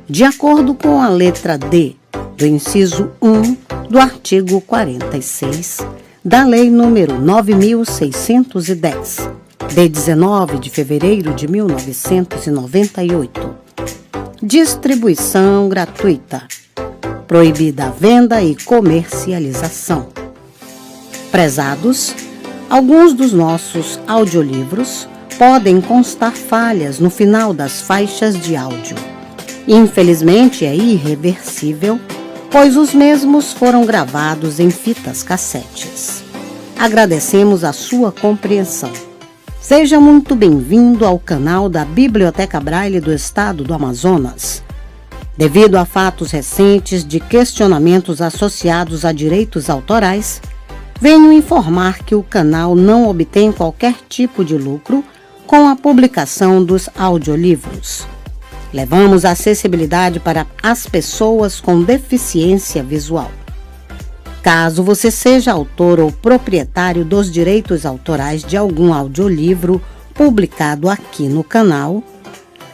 de acordo com a letra D do inciso 1 do artigo 46 da Lei nº 9.610, de 19 de fevereiro de 1998. Distribuição gratuita. Proibida a venda e comercialização. Prezados, alguns dos nossos audiolivros podem constar falhas no final das faixas de áudio. Infelizmente, é irreversível, pois os mesmos foram gravados em fitas cassetes. Agradecemos a sua compreensão. Seja muito bem-vindo ao canal da Biblioteca Braille do Estado do Amazonas. Devido a fatos recentes de questionamentos associados a direitos autorais, venho informar que o canal não obtém qualquer tipo de lucro com a publicação dos audiolivros. Levamos a acessibilidade para as pessoas com deficiência visual. Caso você seja autor ou proprietário dos direitos autorais de algum audiolivro publicado aqui no canal,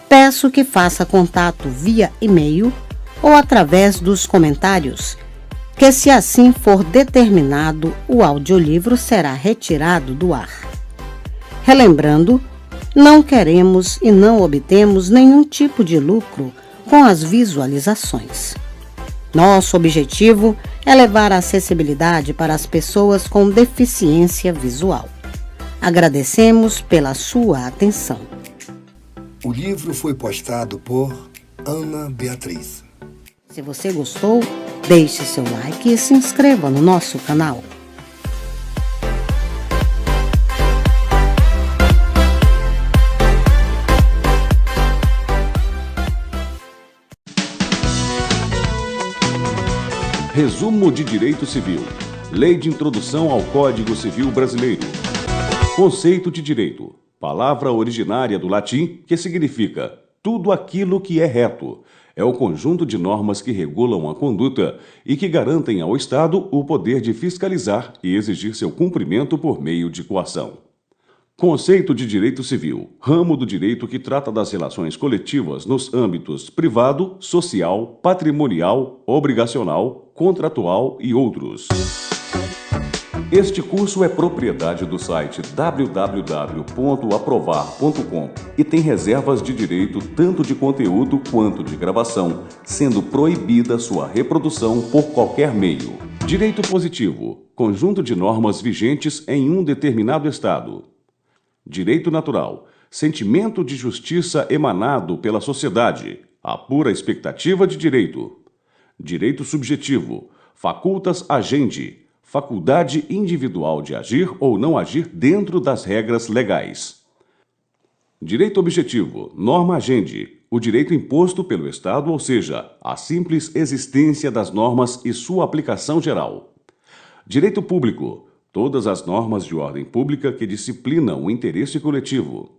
peço que faça contato via e-mail ou através dos comentários, que se assim for determinado, o audiolivro será retirado do ar. Relembrando, não queremos e não obtemos nenhum tipo de lucro com as visualizações. Nosso objetivo é levar a acessibilidade para as pessoas com deficiência visual. Agradecemos pela sua atenção. O livro foi postado por Ana Beatriz. Se você gostou, deixe seu like e se inscreva no nosso canal. Resumo de Direito Civil. Lei de Introdução ao Código Civil Brasileiro. Conceito de direito. Palavra originária do latim que significa tudo aquilo que é reto. É o conjunto de normas que regulam a conduta e que garantem ao Estado o poder de fiscalizar e exigir seu cumprimento por meio de coação. Conceito de direito civil, ramo do direito que trata das relações coletivas nos âmbitos privado, social, patrimonial, obrigacional, contratual e outros. Este curso é propriedade do site www.aprovar.com e tem reservas de direito tanto de conteúdo quanto de gravação, sendo proibida sua reprodução por qualquer meio. Direito positivo, conjunto de normas vigentes em um determinado estado. Direito natural, sentimento de justiça emanado pela sociedade, a pura expectativa de direito. Direito subjetivo, facultas agendi, faculdade individual de agir ou não agir dentro das regras legais. Direito objetivo, norma agendi, o direito imposto pelo Estado, ou seja, a simples existência das normas e sua aplicação geral. Direito público, todas as normas de ordem pública que disciplinam o interesse coletivo.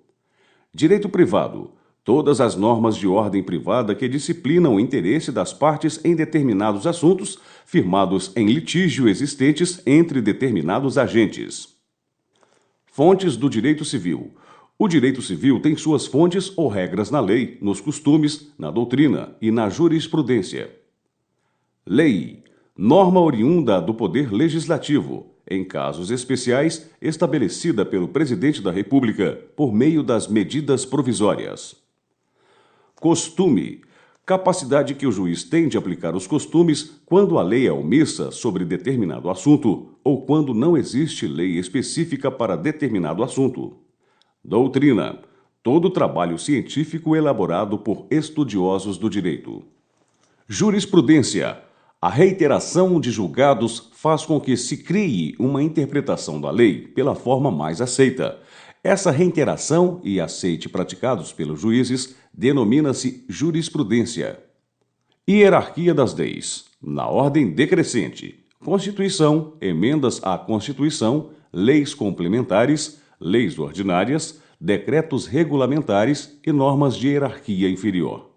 Direito privado, todas as normas de ordem privada que disciplinam o interesse das partes em determinados assuntos firmados em litígio existentes entre determinados agentes. Fontes do direito civil. O direito civil tem suas fontes ou regras na lei, nos costumes, na doutrina e na jurisprudência. Lei. Norma oriunda do Poder Legislativo, em casos especiais, estabelecida pelo Presidente da República por meio das medidas provisórias. Costume. Capacidade que o juiz tem de aplicar os costumes quando a lei é omissa sobre determinado assunto ou quando não existe lei específica para determinado assunto. Doutrina. Todo trabalho científico elaborado por estudiosos do direito. Jurisprudência. A reiteração de julgados faz com que se crie uma interpretação da lei pela forma mais aceita. Essa reiteração e aceite praticados pelos juízes denomina-se jurisprudência. Hierarquia das leis. Na ordem decrescente. Constituição, emendas à Constituição, leis complementares, leis ordinárias, decretos regulamentares e normas de hierarquia inferior.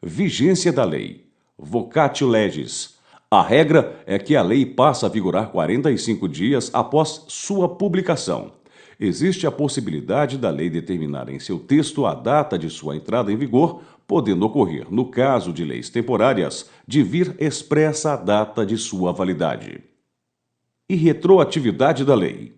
Vigência da lei. Vocatio legis. A regra é que a lei passa a vigorar 45 dias após sua publicação. Existe a possibilidade da lei determinar em seu texto a data de sua entrada em vigor, podendo ocorrer, no caso de leis temporárias, de vir expressa a data de sua validade. E retroatividade da lei.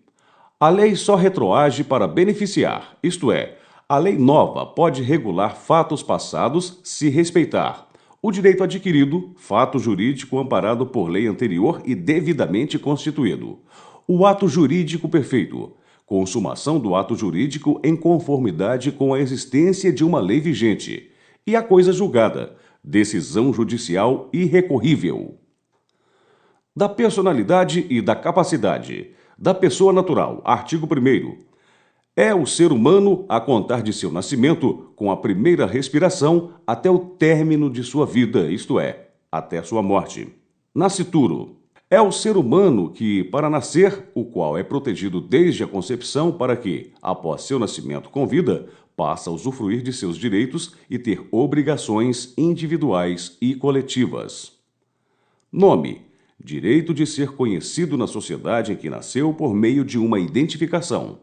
A lei só retroage para beneficiar, isto é, a lei nova pode regular fatos passados se respeitar o direito adquirido, fato jurídico amparado por lei anterior e devidamente constituído. O ato jurídico perfeito. Consumação do ato jurídico em conformidade com a existência de uma lei vigente. E a coisa julgada. Decisão judicial irrecorrível. Da personalidade e da capacidade. Da pessoa natural. Artigo 1º. É o ser humano, a contar de seu nascimento, com a primeira respiração, até o término de sua vida, isto é, até sua morte. Nascituro. É o ser humano que, para nascer, o qual é protegido desde a concepção para que, após seu nascimento com vida, passe a usufruir de seus direitos e ter obrigações individuais e coletivas. Nome. Direito de ser conhecido na sociedade em que nasceu por meio de uma identificação.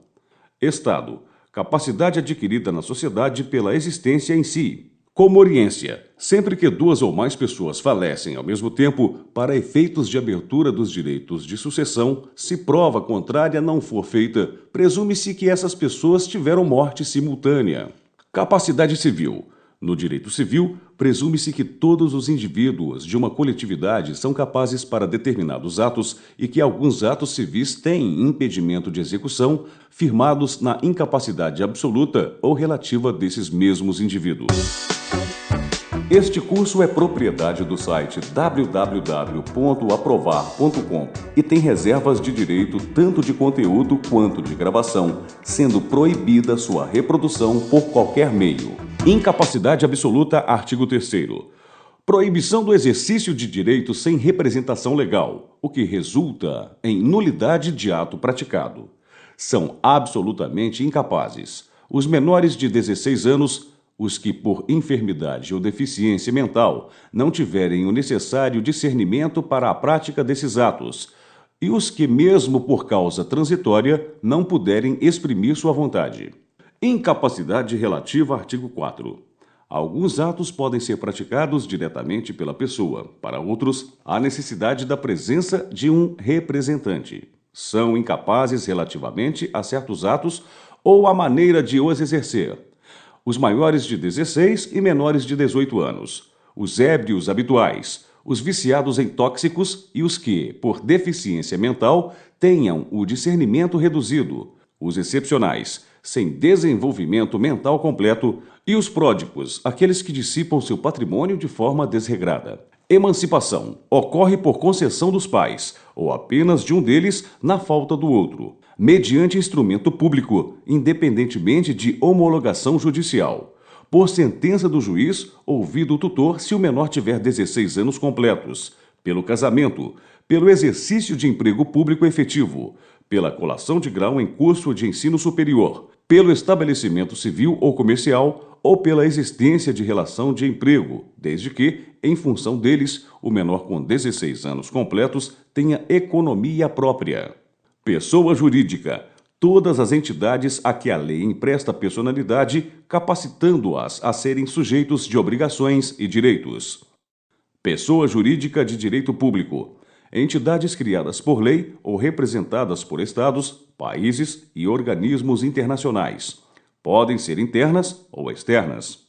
Estado. Capacidade adquirida na sociedade pela existência em si. Comoriência. Sempre que duas ou mais pessoas falecem ao mesmo tempo, para efeitos de abertura dos direitos de sucessão, se prova contrária não for feita, presume-se que essas pessoas tiveram morte simultânea. Capacidade civil. No direito civil, presume-se que todos os indivíduos de uma coletividade são capazes para determinados atos e que alguns atos civis têm impedimento de execução, firmados na incapacidade absoluta ou relativa desses mesmos indivíduos. Este curso é propriedade do site www.aprovar.com e tem reservas de direito tanto de conteúdo quanto de gravação, sendo proibida sua reprodução por qualquer meio. Incapacidade absoluta, artigo 3º. Proibição do exercício de direito sem representação legal, o que resulta em nulidade de ato praticado. São absolutamente incapazes os menores de 16 anos, os que, por enfermidade ou deficiência mental, não tiverem o necessário discernimento para a prática desses atos, e os que, mesmo por causa transitória, não puderem exprimir sua vontade. Incapacidade relativa, artigo 4. Alguns atos podem ser praticados diretamente pela pessoa, para outros, há necessidade da presença de um representante. São incapazes relativamente a certos atos ou a maneira de os exercer. Os maiores de 16 e menores de 18 anos, os ébrios habituais, os viciados em tóxicos e os que, por deficiência mental, tenham o discernimento reduzido, os excepcionais, sem desenvolvimento mental completo, e os pródigos, aqueles que dissipam seu patrimônio de forma desregrada. Emancipação ocorre por concessão dos pais, ou apenas de um deles na falta do outro, mediante instrumento público, independentemente de homologação judicial. Por sentença do juiz, ouvido o tutor se o menor tiver 16 anos completos, pelo casamento, pelo exercício de emprego público efetivo, pela colação de grau em curso de ensino superior, pelo estabelecimento civil ou comercial ou pela existência de relação de emprego, desde que, em função deles, o menor com 16 anos completos tenha economia própria. Pessoa jurídica. Todas as entidades a que a lei empresta personalidade, capacitando-as a serem sujeitos de obrigações e direitos. Pessoa jurídica de direito público. Entidades criadas por lei ou representadas por estados, países e organismos internacionais. Podem ser internas ou externas.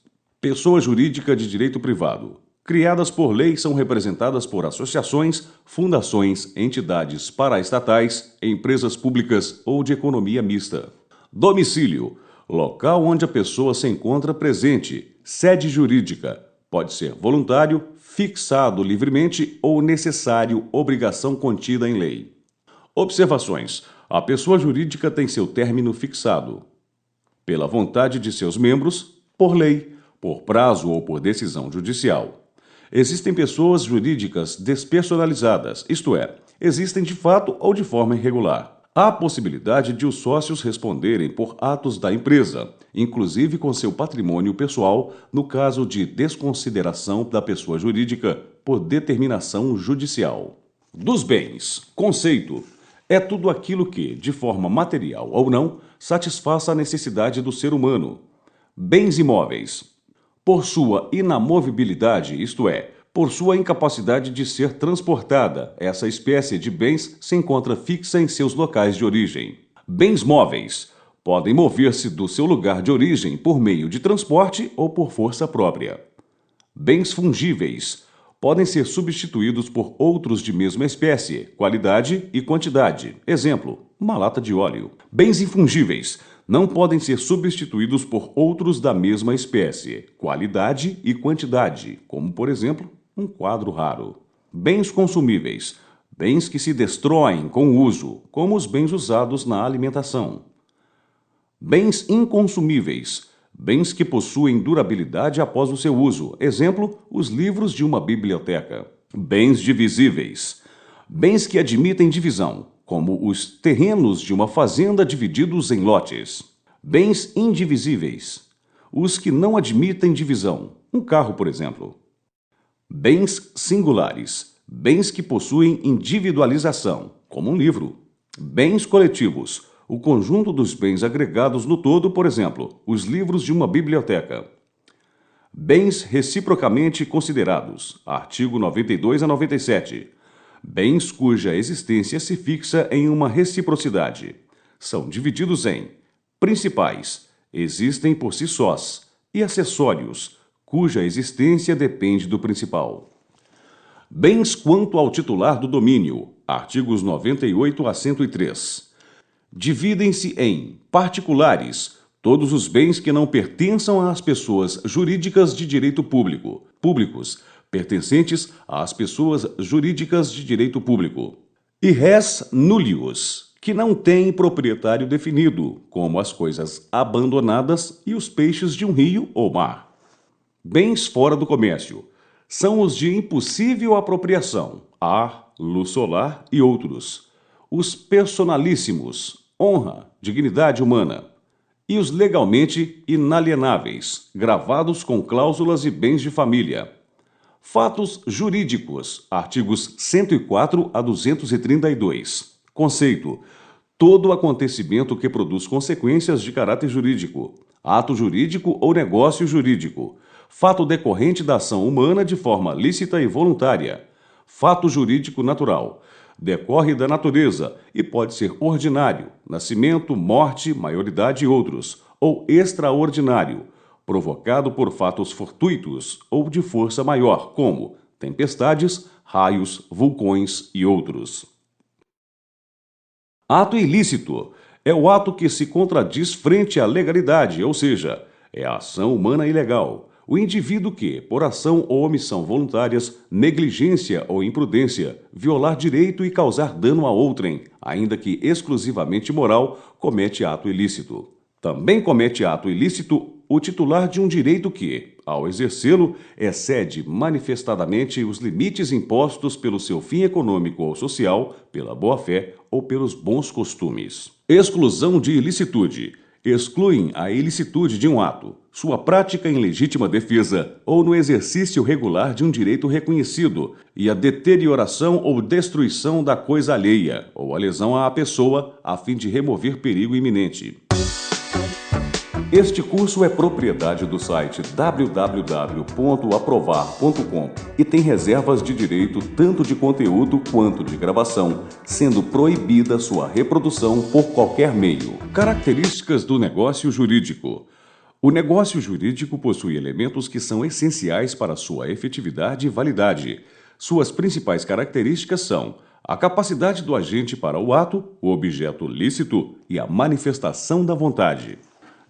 Pessoa jurídica de direito privado. Criadas por lei, são representadas por associações, fundações, entidades paraestatais, empresas públicas ou de economia mista. Domicílio. Local onde a pessoa se encontra presente. Sede jurídica. Pode ser voluntário, fixado livremente ou necessário, obrigação contida em lei. Observações. A pessoa jurídica tem seu término fixado pela vontade de seus membros, por lei, por prazo ou por decisão judicial. Existem pessoas jurídicas despersonalizadas, isto é, existem de fato ou de forma irregular. Há a possibilidade de os sócios responderem por atos da empresa, inclusive com seu patrimônio pessoal, no caso de desconsideração da pessoa jurídica por determinação judicial. Dos bens. Conceito. É tudo aquilo que, de forma material ou não, satisfaça a necessidade do ser humano. Bens imóveis. por sua inamovibilidade, isto é, por sua incapacidade de ser transportada, essa espécie de bens se encontra fixa em seus locais de origem. Bens móveis podem mover-se do seu lugar de origem por meio de transporte ou por força própria. Bens fungíveis podem ser substituídos por outros de mesma espécie, qualidade e quantidade. Exemplo, uma lata de óleo. Bens infungíveis não podem ser substituídos por outros da mesma espécie, qualidade e quantidade, como, por exemplo, um quadro raro. Bens consumíveis, bens que se destroem com o uso, como os bens usados na alimentação. Bens inconsumíveis, bens que possuem durabilidade após o seu uso. Exemplo, os livros de uma biblioteca. Bens divisíveis, bens que admitem divisão, como os terrenos de uma fazenda divididos em lotes. Bens indivisíveis, os que não admitem divisão, um carro, por exemplo. Bens singulares, bens que possuem individualização, como um livro. Bens coletivos, o conjunto dos bens agregados no todo, por exemplo, os livros de uma biblioteca. Bens reciprocamente considerados, artigo 92 a 97. Bens cuja existência se fixa em uma reciprocidade. São divididos em principais, existem por si sós, e acessórios, cuja existência depende do principal. Bens quanto ao titular do domínio, artigos 98 a 103. Dividem-se em particulares, todos os bens que não pertençam às pessoas jurídicas de direito público, públicos, pertencentes às pessoas jurídicas de direito público, e res nullius, que não têm proprietário definido, como as coisas abandonadas e os peixes de um rio ou mar. Bens fora do comércio são os de impossível apropriação, ar, luz solar e outros. Os personalíssimos, honra, dignidade humana. E os legalmente inalienáveis, gravados com cláusulas e bens de família. Fatos jurídicos, artigos 104 a 232. Conceito: todo acontecimento que produz consequências de caráter jurídico, ato jurídico ou negócio jurídico, fato decorrente da ação humana de forma lícita e voluntária, fato jurídico natural, decorre da natureza e pode ser ordinário, nascimento, morte, maioridade e outros, ou extraordinário, provocado por fatos fortuitos ou de força maior, como tempestades, raios, vulcões e outros. Ato ilícito é o ato que se contradiz frente à legalidade, ou seja, é a ação humana ilegal. O indivíduo que, por ação ou omissão voluntárias, negligência ou imprudência, violar direito e causar dano a outrem, ainda que exclusivamente moral, comete ato ilícito. Também comete ato ilícito o titular de um direito que, ao exercê-lo, excede manifestadamente os limites impostos pelo seu fim econômico ou social, pela boa-fé ou pelos bons costumes. Exclusão de ilicitude. Excluem a ilicitude de um ato, sua prática em legítima defesa ou no exercício regular de um direito reconhecido e a deterioração ou destruição da coisa alheia ou a lesão à pessoa a fim de remover perigo iminente. Este curso é propriedade do site www.aprovar.com e tem reservas de direito tanto de conteúdo quanto de gravação, sendo proibida sua reprodução por qualquer meio. Características do negócio jurídico. O negócio jurídico possui elementos que são essenciais para sua efetividade e validade. Suas principais características são a capacidade do agente para o ato, o objeto lícito e a manifestação da vontade.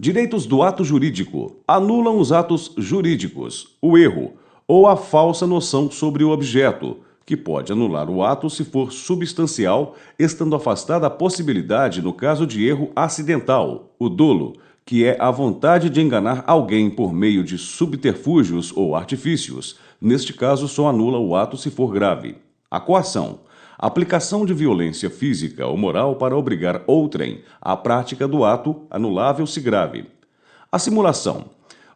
Direitos do ato jurídico. Anulam os atos jurídicos, o erro ou a falsa noção sobre o objeto, que pode anular o ato se for substancial, estando afastada a possibilidade no caso de erro acidental, o dolo, que é a vontade de enganar alguém por meio de subterfúgios ou artifícios. Neste caso, só anula o ato se for grave. A coação. Aplicação de violência física ou moral para obrigar outrem à prática do ato, anulável se grave. A simulação.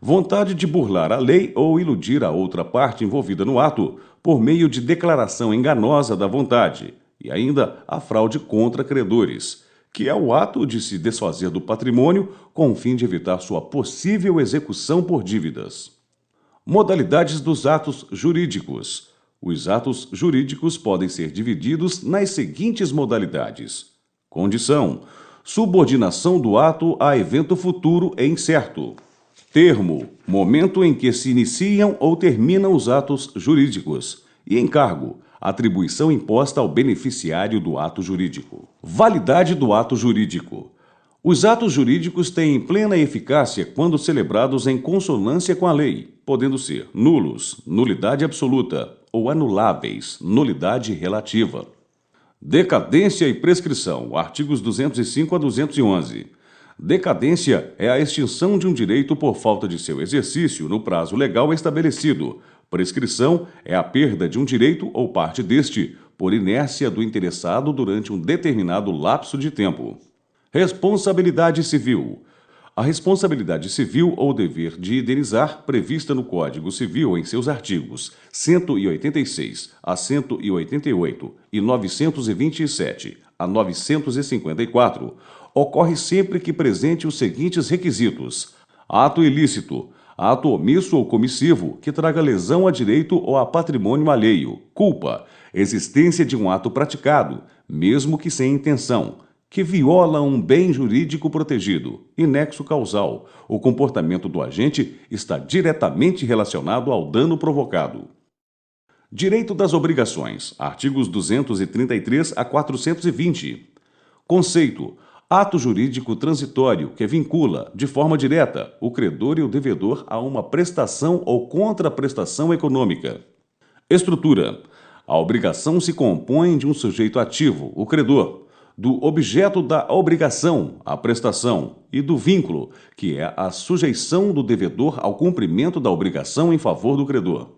Vontade de burlar a lei ou iludir a outra parte envolvida no ato por meio de declaração enganosa da vontade. E ainda a fraude contra credores, que é o ato de se desfazer do patrimônio com o fim de evitar sua possível execução por dívidas. Modalidades dos atos jurídicos. Os atos jurídicos podem ser divididos nas seguintes modalidades: condição, subordinação do ato a evento futuro e incerto. Termo, momento em que se iniciam ou terminam os atos jurídicos. E encargo, atribuição imposta ao beneficiário do ato jurídico. Validade do ato jurídico. Os atos jurídicos têm plena eficácia quando celebrados em consonância com a lei, podendo ser nulos, nulidade absoluta, ou anuláveis, nulidade relativa. Decadência e prescrição, artigos 205 a 211. Decadência é a extinção de um direito por falta de seu exercício no prazo legal estabelecido. Prescrição é a perda de um direito ou parte deste, por inércia do interessado durante um determinado lapso de tempo. Responsabilidade civil. A responsabilidade civil ou dever de indenizar, prevista no Código Civil em seus artigos 186 a 188 e 927 a 954, ocorre sempre que presente os seguintes requisitos: ato ilícito, ato omisso ou comissivo que traga lesão a direito ou a patrimônio alheio, culpa, existência de um ato praticado, mesmo que sem intenção, que viola um bem jurídico protegido, e nexo causal. O comportamento do agente está diretamente relacionado ao dano provocado. Direito das obrigações, artigos 233 a 420. Conceito: ato jurídico transitório que vincula, de forma direta, o credor e o devedor a uma prestação ou contraprestação econômica. Estrutura: a obrigação se compõe de um sujeito ativo, o credor, do objeto da obrigação, a prestação, e do vínculo, que é a sujeição do devedor ao cumprimento da obrigação em favor do credor.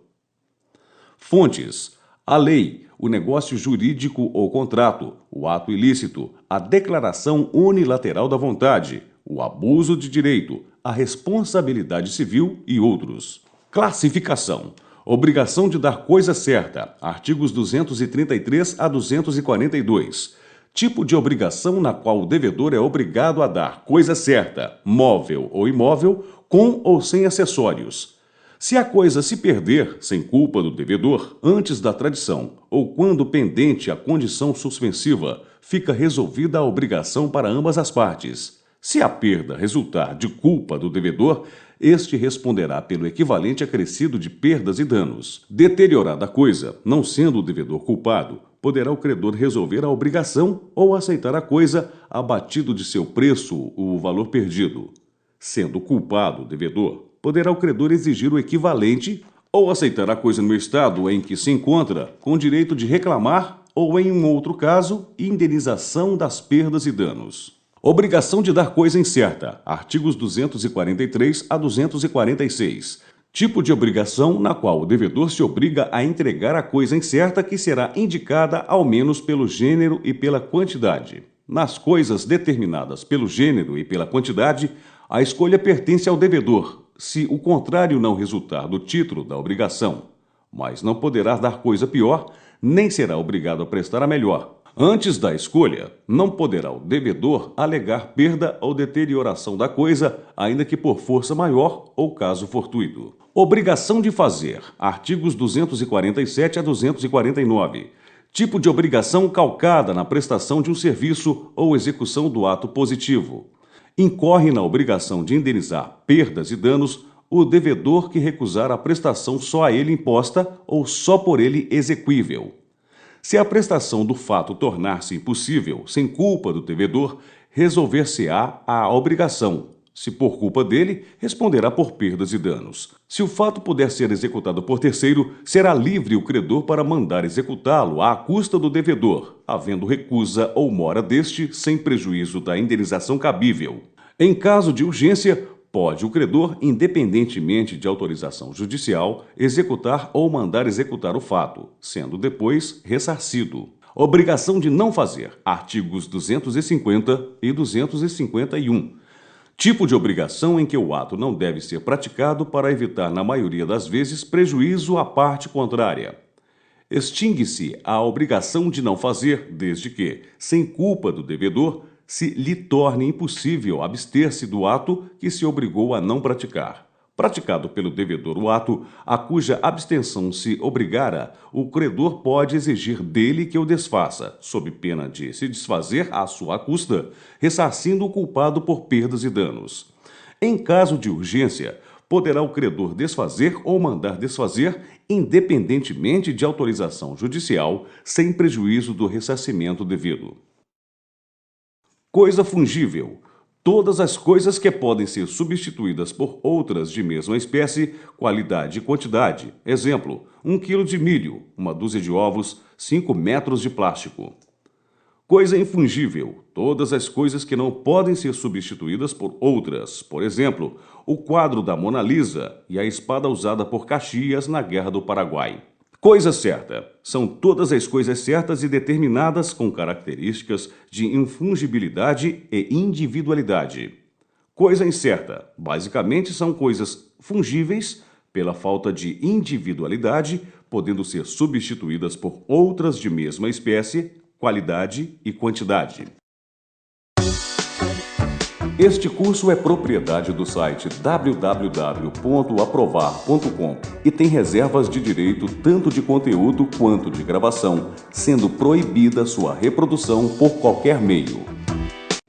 Fontes: a lei, o negócio jurídico ou contrato, o ato ilícito, a declaração unilateral da vontade, o abuso de direito, a responsabilidade civil e outros. Classificação: obrigação de dar coisa certa, artigos 233 a 242. Tipo de obrigação na qual o devedor é obrigado a dar coisa certa, móvel ou imóvel, com ou sem acessórios. Se a coisa se perder, sem culpa do devedor, antes da tradição, ou quando pendente a condição suspensiva, fica resolvida a obrigação para ambas as partes. Se a perda resultar de culpa do devedor, este responderá pelo equivalente acrescido de perdas e danos. Deteriorada a coisa, não sendo o devedor culpado, poderá o credor resolver a obrigação ou aceitar a coisa abatido de seu preço o valor perdido. Sendo culpado o devedor, poderá o credor exigir o equivalente ou aceitar a coisa no estado em que se encontra, com direito de reclamar ou, em um outro caso, indenização das perdas e danos. Obrigação de dar coisa incerta, artigos 243 a 246. Tipo de obrigação na qual o devedor se obriga a entregar a coisa incerta que será indicada ao menos pelo gênero e pela quantidade. Nas coisas determinadas pelo gênero e pela quantidade, a escolha pertence ao devedor, se o contrário não resultar do título da obrigação. Mas não poderá dar coisa pior, nem será obrigado a prestar a melhor. Antes da escolha, não poderá o devedor alegar perda ou deterioração da coisa, ainda que por força maior ou caso fortuito. Obrigação de fazer, artigos 247 a 249. Tipo de obrigação calcada na prestação de um serviço ou execução do ato positivo. Incorre na obrigação de indenizar perdas e danos o devedor que recusar a prestação só a ele imposta ou só por ele exequível. Se a prestação do fato tornar-se impossível, sem culpa do devedor, resolver-se-á a obrigação. Se por culpa dele, responderá por perdas e danos. Se o fato puder ser executado por terceiro, será livre o credor para mandar executá-lo à custa do devedor, havendo recusa ou mora deste, sem prejuízo da indenização cabível. Em caso de urgência, pode o credor, independentemente de autorização judicial, executar ou mandar executar o fato, sendo depois ressarcido. Obrigação de não fazer, artigos 250 e 251. Tipo de obrigação em que o ato não deve ser praticado para evitar, na maioria das vezes, prejuízo à parte contrária. Extingue-se a obrigação de não fazer, desde que, sem culpa do devedor, se lhe torne impossível abster-se do ato que se obrigou a não praticar. Praticado pelo devedor o ato a cuja abstenção se obrigara, o credor pode exigir dele que o desfaça, sob pena de se desfazer à sua custa, ressarcindo o culpado por perdas e danos. Em caso de urgência, poderá o credor desfazer ou mandar desfazer, independentemente de autorização judicial, sem prejuízo do ressarcimento devido. Coisa fungível. Todas as coisas que podem ser substituídas por outras de mesma espécie, qualidade e quantidade. Exemplo, 1 quilo de milho, 1 dúzia de ovos, 5 metros de plástico. Coisa infungível. Todas as coisas que não podem ser substituídas por outras. Por exemplo, o quadro da Mona Lisa e a espada usada por Caxias na Guerra do Paraguai. Coisa certa. São todas as coisas certas e determinadas com características de infungibilidade e individualidade. Coisa incerta. Basicamente são coisas fungíveis pela falta de individualidade, podendo ser substituídas por outras de mesma espécie, qualidade e quantidade. Este curso é propriedade do site www.aprovar.com e tem reservas de direito tanto de conteúdo quanto de gravação, sendo proibida sua reprodução por qualquer meio.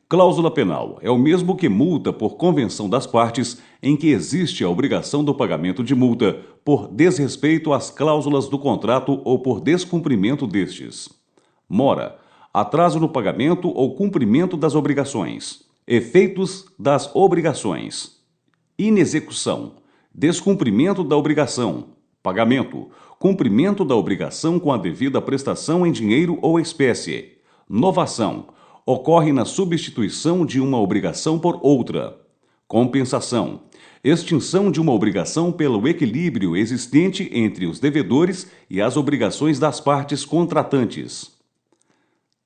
Cláusula penal é o mesmo que multa por convenção das partes em que existe a obrigação do pagamento de multa por desrespeito às cláusulas do contrato ou por descumprimento destes. Mora, atraso no pagamento ou cumprimento das obrigações. Efeitos das obrigações. Inexecução. Descumprimento da obrigação. Pagamento. Cumprimento da obrigação com a devida prestação em dinheiro ou espécie. Novação. Ocorre na substituição de uma obrigação por outra. Compensação. Extinção de uma obrigação pelo equilíbrio existente entre os devedores e as obrigações das partes contratantes.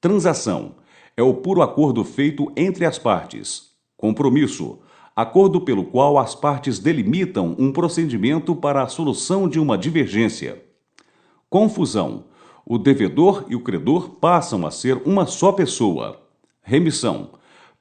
Transação. É o puro acordo feito entre as partes. Compromisso. Acordo pelo qual as partes delimitam um procedimento para a solução de uma divergência. Confusão. O devedor e o credor passam a ser uma só pessoa. Remissão.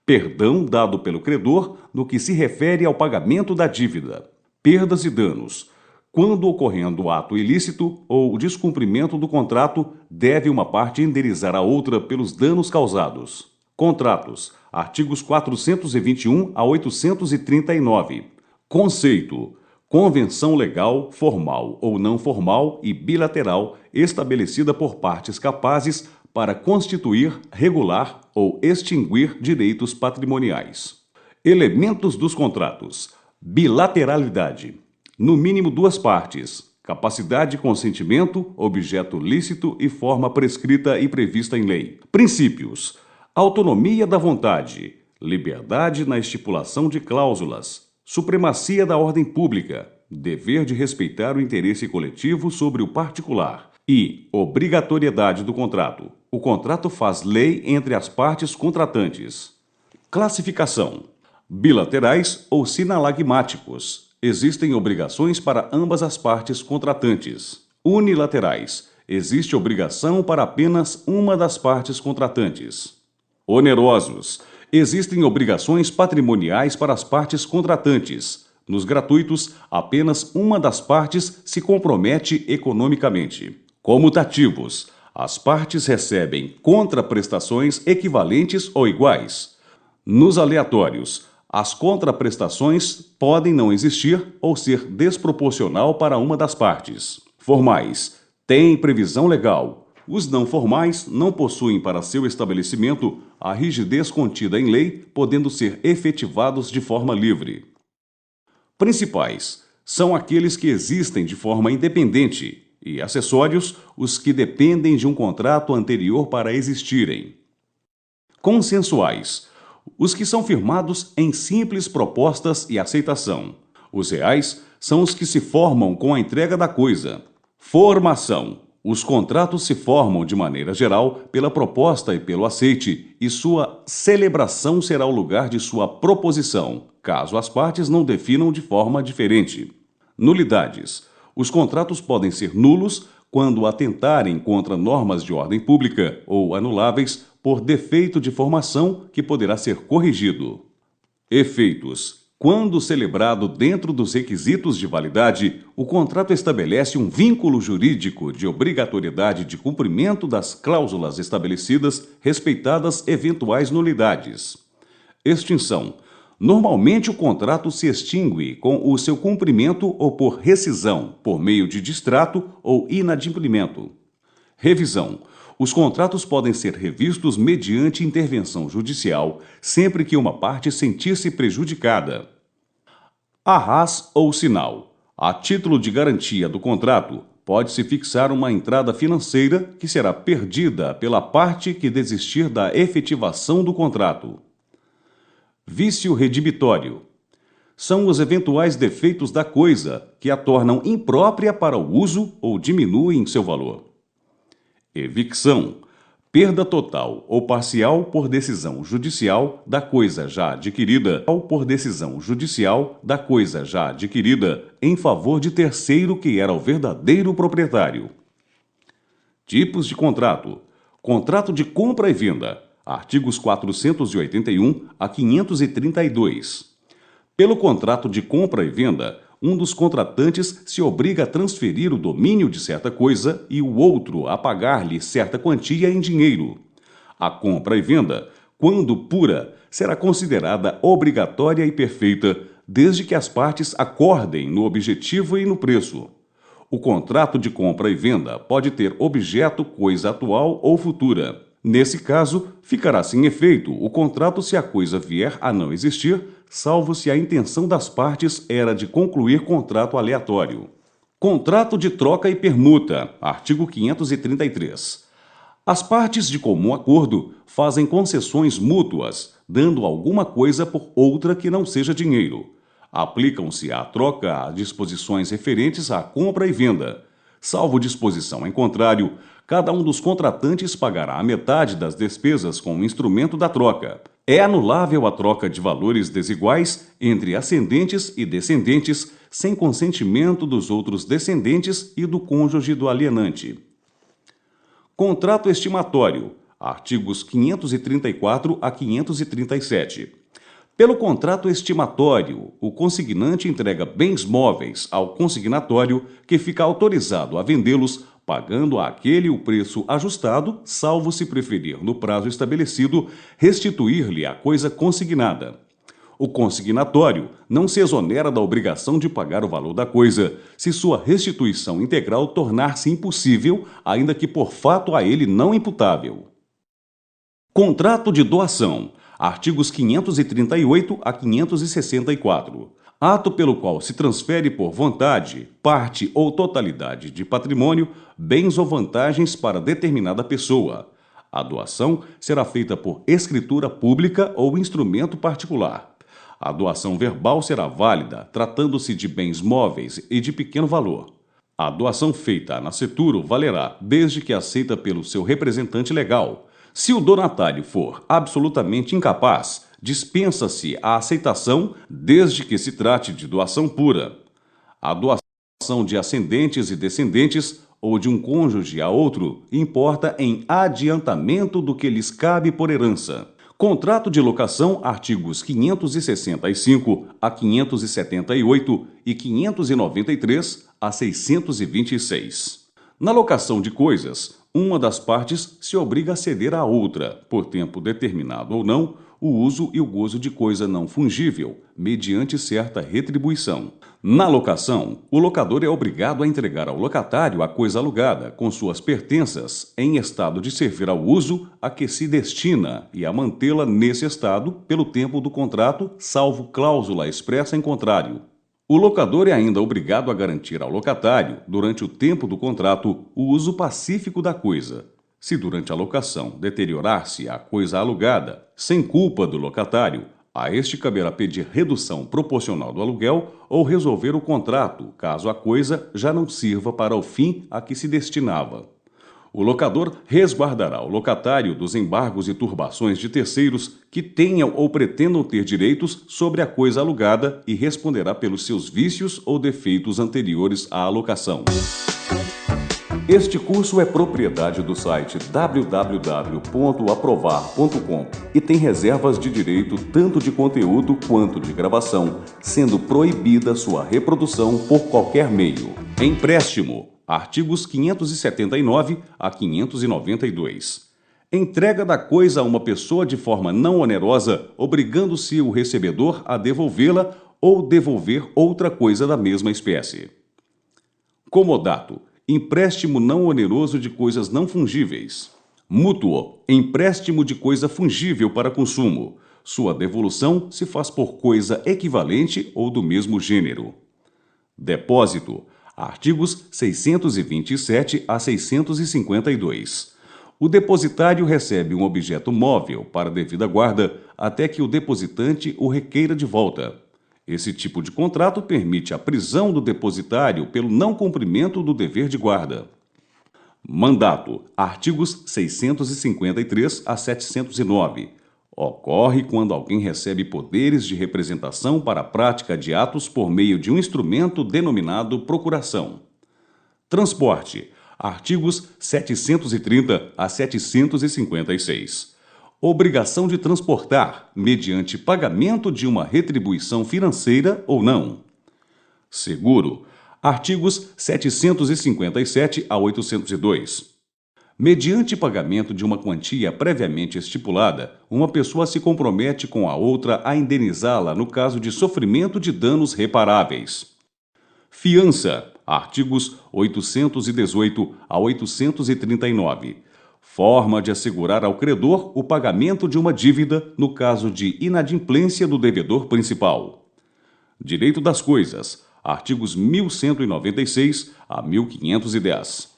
Perdão dado pelo credor no que se refere ao pagamento da dívida. Perdas e danos. Quando ocorrendo ato ilícito ou descumprimento do contrato, deve uma parte indenizar a outra pelos danos causados. Contratos. Artigos 421 a 839. Conceito. Convenção legal, formal ou não formal e bilateral estabelecida por partes capazes para constituir, regular ou extinguir direitos patrimoniais. Elementos dos contratos. Bilateralidade. No mínimo 2 partes. Capacidade de consentimento, objeto lícito e forma prescrita e prevista em lei. Princípios. Autonomia da vontade. Liberdade na estipulação de cláusulas. Supremacia da ordem pública. Dever de respeitar o interesse coletivo sobre o particular. E obrigatoriedade do contrato. O contrato faz lei entre as partes contratantes. Classificação. Bilaterais ou sinalagmáticos. Existem obrigações para ambas as partes contratantes. Unilaterais. Existe obrigação para apenas uma das partes contratantes. Onerosos. Existem obrigações patrimoniais para as partes contratantes. Nos gratuitos, apenas uma das partes se compromete economicamente. Comutativos. As partes recebem contraprestações equivalentes ou iguais. Nos aleatórios, as contraprestações podem não existir ou ser desproporcional para uma das partes. Formais. Têm previsão legal. Os não formais não possuem para seu estabelecimento a rigidez contida em lei, podendo ser efetivados de forma livre. Principais. São aqueles que existem de forma independente e acessórios, os que dependem de um contrato anterior para existirem. Consensuais. Os que são firmados em simples propostas e aceitação. Os reais são os que se formam com a entrega da coisa. Formação. Os contratos se formam de maneira geral pela proposta e pelo aceite, e sua celebração será o lugar de sua proposição, caso as partes não definam de forma diferente. Nulidades. Os contratos podem ser nulos quando atentarem contra normas de ordem pública ou anuláveis por defeito de formação que poderá ser corrigido. Efeitos. Quando celebrado dentro dos requisitos de validade, o contrato estabelece um vínculo jurídico de obrigatoriedade de cumprimento das cláusulas estabelecidas, respeitadas eventuais nulidades. Extinção. Normalmente o contrato se extingue com o seu cumprimento ou por rescisão, por meio de distrato ou inadimplemento. Revisão. Os contratos podem ser revistos mediante intervenção judicial, sempre que uma parte sentir-se prejudicada. Arras ou sinal. A título de garantia do contrato, pode-se fixar uma entrada financeira que será perdida pela parte que desistir da efetivação do contrato. Vício redibitório. São os eventuais defeitos da coisa que a tornam imprópria para o uso ou diminuem seu valor. Evicção. Perda total ou parcial por decisão judicial da coisa já adquirida ou por decisão judicial da coisa já adquirida em favor de terceiro que era o verdadeiro proprietário. Tipos de contrato. Contrato de compra e venda. Artigos 481 a 532. Pelo contrato de compra e venda, um dos contratantes se obriga a transferir o domínio de certa coisa e o outro a pagar-lhe certa quantia em dinheiro. A compra e venda, quando pura, será considerada obrigatória e perfeita, desde que as partes acordem no objetivo e no preço. O contrato de compra e venda pode ter objeto coisa atual ou futura. Nesse caso, ficará sem efeito o contrato se a coisa vier a não existir, salvo se a intenção das partes era de concluir contrato aleatório. Contrato de troca e permuta, artigo 533. As partes de comum acordo fazem concessões mútuas, dando alguma coisa por outra que não seja dinheiro. Aplicam-se à troca as disposições referentes à compra e venda. Salvo disposição em contrário, cada um dos contratantes pagará a metade das despesas com o instrumento da troca. É anulável a troca de valores desiguais entre ascendentes e descendentes, sem consentimento dos outros descendentes e do cônjuge do alienante. Contrato estimatório, artigos 534 a 537. Pelo contrato estimatório, o consignante entrega bens móveis ao consignatório, que fica autorizado a vendê-los, pagando àquele o preço ajustado, salvo se preferir, no prazo estabelecido, restituir-lhe a coisa consignada. O consignatório não se exonera da obrigação de pagar o valor da coisa, se sua restituição integral tornar-se impossível, ainda que por fato a ele não imputável. Contrato de doação. Artigos 538 a 564. Ato pelo qual se transfere por vontade, parte ou totalidade de patrimônio, bens ou vantagens para determinada pessoa. A doação será feita por escritura pública ou instrumento particular. A doação verbal será válida, tratando-se de bens móveis e de pequeno valor. A doação feita a nascituro valerá, desde que aceita pelo seu representante legal. Se o donatário for absolutamente incapaz, dispensa-se a aceitação, desde que se trate de doação pura. A doação de ascendentes e descendentes, ou de um cônjuge a outro, importa em adiantamento do que lhes cabe por herança. Contrato de locação, artigos 565 a 578 e 593 a 626. Na locação de coisas, uma das partes se obriga a ceder à outra, por tempo determinado ou não, o uso e o gozo de coisa não fungível, mediante certa retribuição. Na locação, o locador é obrigado a entregar ao locatário a coisa alugada, com suas pertenças, em estado de servir ao uso a que se destina e a mantê-la nesse estado pelo tempo do contrato, salvo cláusula expressa em contrário. O locador é ainda obrigado a garantir ao locatário, durante o tempo do contrato, o uso pacífico da coisa. Se durante a locação deteriorar-se a coisa alugada, sem culpa do locatário, a este caberá pedir redução proporcional do aluguel ou resolver o contrato, caso a coisa já não sirva para o fim a que se destinava. O locador resguardará o locatário dos embargos e turbações de terceiros que tenham ou pretendam ter direitos sobre a coisa alugada e responderá pelos seus vícios ou defeitos anteriores à alocação. Este curso é propriedade do site www.aprovar.com e tem reservas de direito tanto de conteúdo quanto de gravação, sendo proibida sua reprodução por qualquer meio. Empréstimo. Artigos 579 a 592. Entrega da coisa a uma pessoa de forma não onerosa, obrigando-se o recebedor a devolvê-la ou devolver outra coisa da mesma espécie. Comodato. Empréstimo não oneroso de coisas não fungíveis. Mútuo. Empréstimo de coisa fungível para consumo. Sua devolução se faz por coisa equivalente ou do mesmo gênero. Depósito. Artigos 627 a 652. O depositário recebe um objeto móvel para devida guarda até que o depositante o requeira de volta. Esse tipo de contrato permite a prisão do depositário pelo não cumprimento do dever de guarda. Mandato. Artigos 653 a 709. Ocorre quando alguém recebe poderes de representação para a prática de atos por meio de um instrumento denominado procuração. Transporte. Artigos 730 a 756. Obrigação de transportar, mediante pagamento de uma retribuição financeira ou não. Seguro. Artigos 757 a 802. Mediante pagamento de uma quantia previamente estipulada, uma pessoa se compromete com a outra a indenizá-la no caso de sofrimento de danos reparáveis. Fiança. Artigos 818 a 839. Forma de assegurar ao credor o pagamento de uma dívida no caso de inadimplência do devedor principal. Direito das coisas. Artigos 1196 a 1510.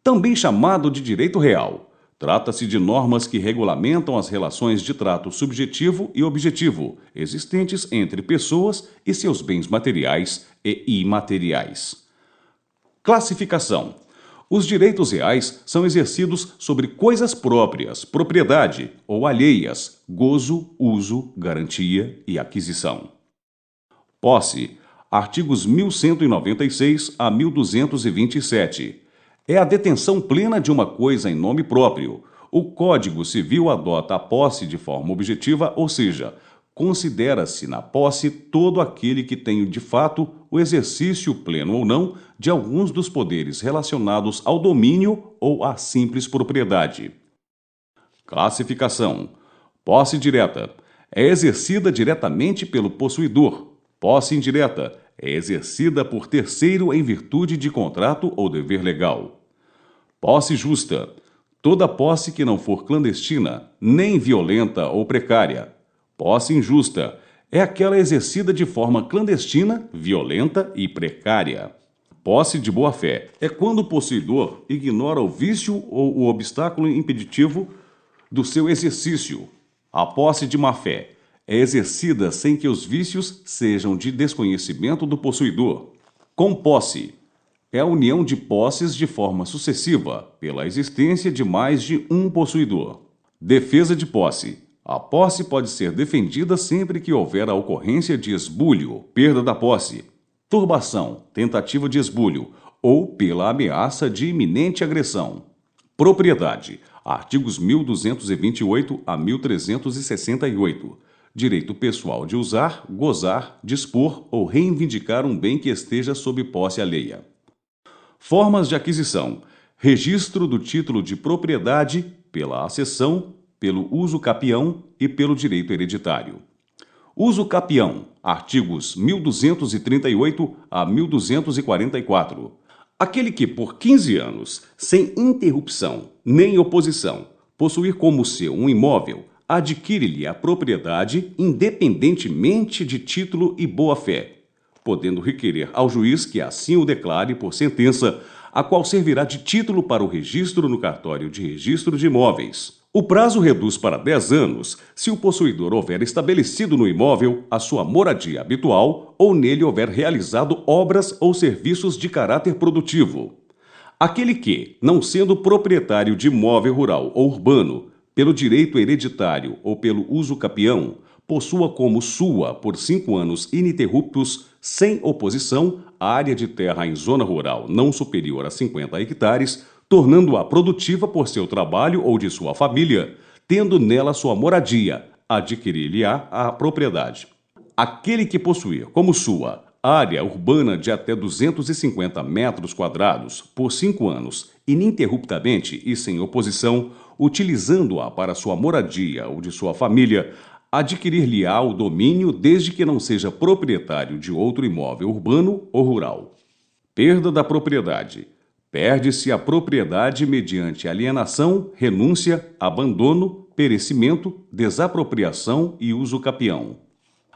Também chamado de direito real. Trata-se de normas que regulamentam as relações de trato subjetivo e objetivo existentes entre pessoas e seus bens materiais e imateriais. Classificação. Os direitos reais são exercidos sobre coisas próprias, propriedade ou alheias, gozo, uso, garantia e aquisição. Posse. Artigos 1196 a 1227. É a detenção plena de uma coisa em nome próprio. O Código Civil adota a posse de forma objetiva, ou seja, considera-se na posse todo aquele que tem de fato o exercício pleno ou não de alguns dos poderes relacionados ao domínio ou à simples propriedade. Classificação. Posse direta. É exercida diretamente pelo possuidor. Posse indireta. É exercida por terceiro em virtude de contrato ou dever legal. Posse justa. Toda posse que não for clandestina, nem violenta ou precária. Posse injusta é aquela exercida de forma clandestina, violenta e precária. Posse de boa-fé é quando o possuidor ignora o vício ou o obstáculo impeditivo do seu exercício. A posse de má-fé é exercida sem que os vícios sejam de desconhecimento do possuidor. Composse é a união de posses de forma sucessiva, pela existência de mais de um possuidor. Defesa de posse. A posse pode ser defendida sempre que houver a ocorrência de esbulho, perda da posse, turbação, tentativa de esbulho ou pela ameaça de iminente agressão. Propriedade. Artigos 1228 a 1368. Direito pessoal de usar, gozar, dispor ou reivindicar um bem que esteja sob posse alheia. Formas de aquisição. Registro do título de propriedade pela acessão, pelo uso capião e pelo direito hereditário. Uso capião. Artigos 1238 a 1244. Aquele que por 15 anos, sem interrupção nem oposição, possuir como seu um imóvel, adquire-lhe a propriedade independentemente de título e boa-fé, podendo requerer ao juiz que assim o declare por sentença, a qual servirá de título para o registro no cartório de registro de imóveis. O prazo reduz para 10 anos se o possuidor houver estabelecido no imóvel a sua moradia habitual ou nele houver realizado obras ou serviços de caráter produtivo. Aquele que, não sendo proprietário de imóvel rural ou urbano, pelo direito hereditário ou pelo uso capião, possua como sua, por 5 anos ininterruptos, sem oposição, a área de terra em zona rural não superior a 50 hectares, tornando-a produtiva por seu trabalho ou de sua família, tendo nela sua moradia, adquirir-lhe-á a propriedade. Aquele que possuir como sua área urbana de até 250 metros quadrados por 5 anos, ininterruptamente e sem oposição, utilizando-a para sua moradia ou de sua família, adquirir-lhe-á o domínio desde que não seja proprietário de outro imóvel urbano ou rural. Perda da propriedade. Perde-se a propriedade mediante alienação, renúncia, abandono, perecimento, desapropriação e uso capião.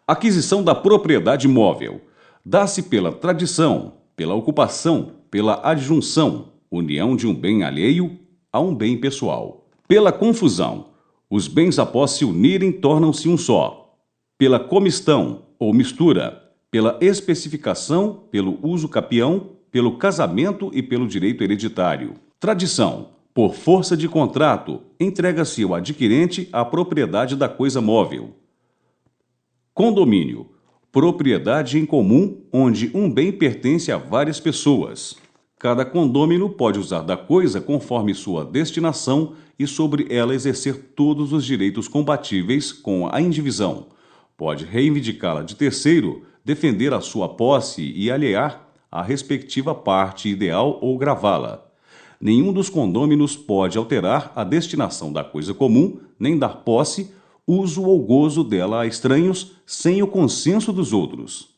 Aquisição da propriedade móvel. Dá-se pela tradição, pela ocupação, pela adjunção, união de um bem alheio a um bem pessoal. Pela confusão. Os bens após se unirem tornam-se um só. Pela comistão ou mistura. Pela especificação, pelo uso capião, pelo casamento e pelo direito hereditário. Tradição. Por força de contrato, entrega-se ao adquirente a propriedade da coisa móvel. Condomínio. Propriedade em comum onde um bem pertence a várias pessoas. Cada condômino pode usar da coisa conforme sua destinação e sobre ela exercer todos os direitos compatíveis com a indivisão. Pode reivindicá-la de terceiro, defender a sua posse e alhear a respectiva parte ideal ou gravá-la. Nenhum dos condôminos pode alterar a destinação da coisa comum, nem dar posse, uso ou gozo dela a estranhos, sem o consenso dos outros.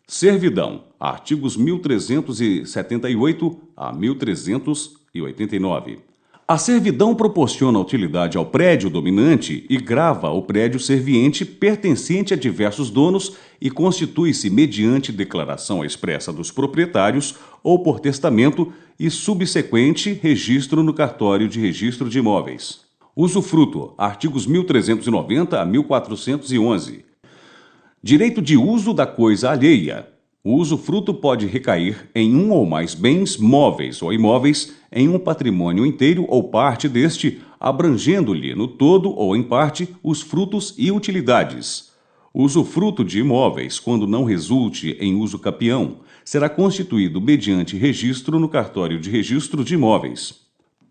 Servidão. Artigos 1378 a 1389. A servidão proporciona utilidade ao prédio dominante e grava o prédio serviente pertencente a diversos donos e constitui-se mediante declaração expressa dos proprietários ou por testamento e subsequente registro no cartório de registro de imóveis. Usufruto. Artigos 1390 a 1411. Direito de uso da coisa alheia. O usufruto pode recair em um ou mais bens móveis ou imóveis, em um patrimônio inteiro ou parte deste, abrangendo-lhe no todo ou em parte os frutos e utilidades. O usufruto de imóveis, quando não resulte em uso capião, será constituído mediante registro no cartório de registro de imóveis.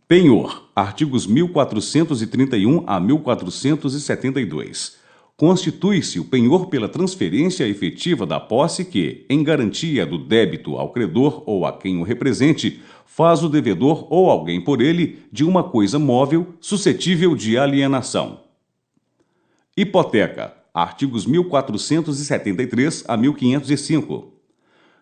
Penhor. Artigos 1431 a 1472. Constitui-se o penhor pela transferência efetiva da posse que, em garantia do débito ao credor ou a quem o represente, faz o devedor ou alguém por ele de uma coisa móvel suscetível de alienação. Hipoteca. Artigos 1473 a 1505.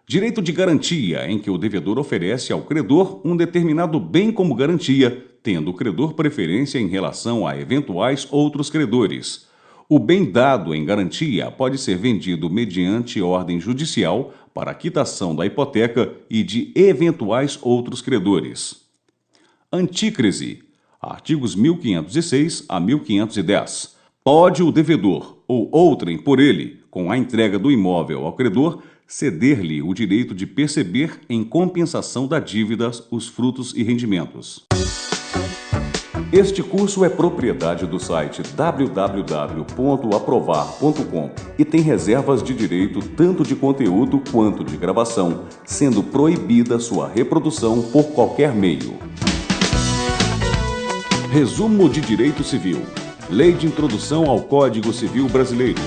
Direito de garantia, em que o devedor oferece ao credor um determinado bem como garantia, tendo o credor preferência em relação a eventuais outros credores. O bem dado em garantia pode ser vendido mediante ordem judicial para a quitação da hipoteca e de eventuais outros credores. Antícrese. Artigos 1506 a 1510. Pode o devedor ou outrem por ele, com a entrega do imóvel ao credor, ceder-lhe o direito de perceber em compensação da dívida os frutos e rendimentos. Este curso é propriedade do site www.aprovar.com e tem reservas de direito tanto de conteúdo quanto de gravação, sendo proibida sua reprodução por qualquer meio. Resumo de Direito Civil. Lei de Introdução ao Código Civil Brasileiro.